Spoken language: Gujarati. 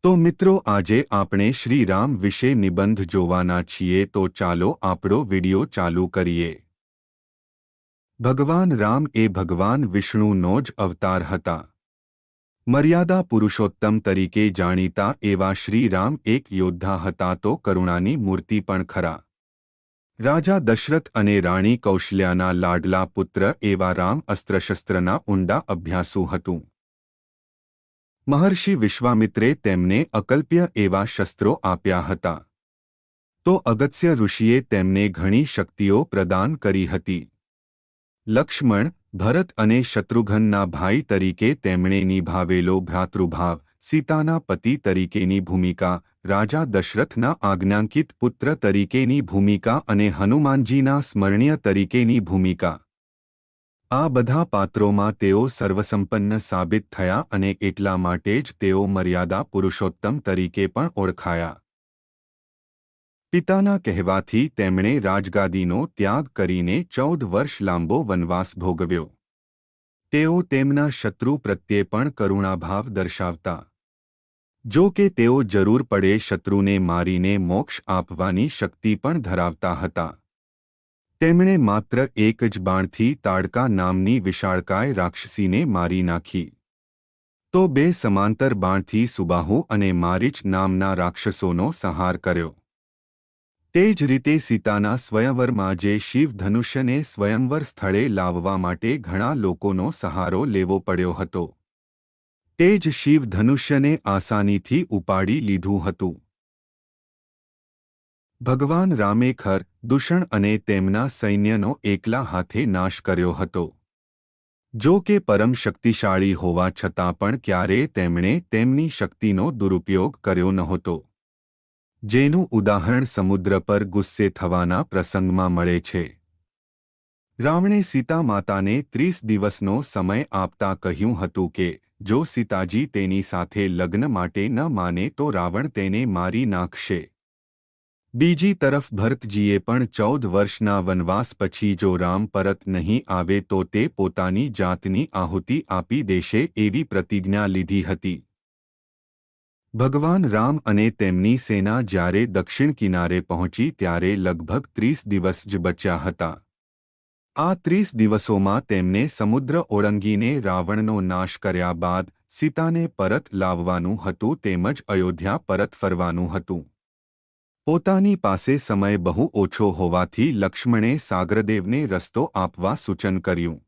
તો મિત્રો આજે આપણે શ્રી રામ વિશે નિબંધ જોવાના છીએ તો ચાલો આપણો વિડિયો ચાલુ કરીએ। ભગવાન રામ એ ભગવાન વિષ્ણુનો જ અવતાર હતા। મર્યાદા પુરુષોત્તમ તરીકે જાણીતા એવા શ્રી રામ એક યોદ્ધા હતા તો કરુણાની મૂર્તિ પણ ખરા। રાજા દશરથ અને રાણી કૌશલ્યાના લાડલા પુત્ર એવા રામ અસ્ત્રશસ્ત્રના ઊંડા અભ્યાસુ હતું। મહર્ષિ વિશ્વામિત્રે તેમને અકલ્પ્ય એવા શસ્ત્રો આપ્યા હતા તો અગત્ય ઋષિએ તેમને ઘણી શક્તિઓ પ્રદાન કરી હતી। લક્ષ્મણ ભરત અને શત્રુઘ્નના ભાઈ તરીકે તેમણે નિભાવેલો ભ્રાતૃભાવ, સીતાના પતિ તરીકેની ભૂમિકા, રાજા દશરથના આજ્ઞાંકિત પુત્ર તરીકેની ભૂમિકા અને હનુમાનજીના સ્મરણીય તરીકેની ભૂમિકા, આ બધા પાત્રોમાં તેઓ સર્વસંપન્ન સાબિત થયા અને એટલા માટે જ તેઓ મર્યાદા પુરુષોત્તમ તરીકે પણ ઓળખાયા। પિતાના કહેવાથી તેમણે રાજગાદીનો ત્યાગ કરીને 14 વર્ષ લાંબો વનવાસ ભોગવ્યો। તેઓ તેમના શત્રુ પ્રત્યે પણ કરુણાભાવ દર્શાવતા। જો કે તેઓ જરૂર પડે શત્રુને મારીને મોક્ષ આપવાની શક્તિ પણ ધરાવતા હતા। તેમણે માત્ર એક જ બાણથી તાડકા નામની વિશાળકાય રાક્ષસીને મારી નાખી તો બે સમાંતર બાણથી સુબાહુ અને મારીચ નામના રાક્ષસોનો સંહાર કર્યો। તે જ રીતે સીતાના સ્વયંવરમાં જે શિવ ધનુષ્યને સ્વયંવર સ્થળે લાવવા માટે ઘણા લોકોનો સહારો લેવો પડ્યો હતો, તે જ શિવ ધનુષ્યને આસાનીથી ઉપાડી લીધું હતું। ભગવાન રામે ખર દૂષણ અને તેમના સૈન્યનો એકલા હાથે નાશ કર્યો હતો। જો કે પરમ શક્તિશાળી હોવા છતાં પણ ક્યારેય તેમણે તેમની શક્તિનો દુરુપયોગ કર્યો નહોતો, જેનું ઉદાહરણ સમુદ્ર પર ગુસ્સે થવાના પ્રસંગમાં મળે છે। રાવણે સીતા માતાને 30 દિવસનો સમય આપતા કહ્યું હતું કે જો સીતાજી તેની સાથે લગ્ન માટે ન માને તો રાવણ તેને મારી નાખશે। બીજી તરફ ભરતજીએ પણ 14 વર્ષના વનવાસ પછી જો રામ પરત નહીં આવે તો તે પોતાની જાતની આહુતિ આપી દેશે એવી પ્રતિજ્ઞા લીધી હતી। ભગવાન રામ અને તેમની સેના જ્યારે દક્ષિણ કિનારે પહોંચી ત્યારે લગભગ 30 દિવસ જ બચ્યા હતા। આ 30 દિવસોમાં તેમને સમુદ્ર ઓળંગીને રાવણનો નાશ કર્યા બાદ સીતાને પરત લાવવાનું હતું તેમજ અયોધ્યા પરત ફરવાનું હતું। પોતાની પાસે સમય બહુ ઓછો હોવાથી લક્ષ્મણે સાગરદેવને રસ્તો આપવા સૂચન કર્યું।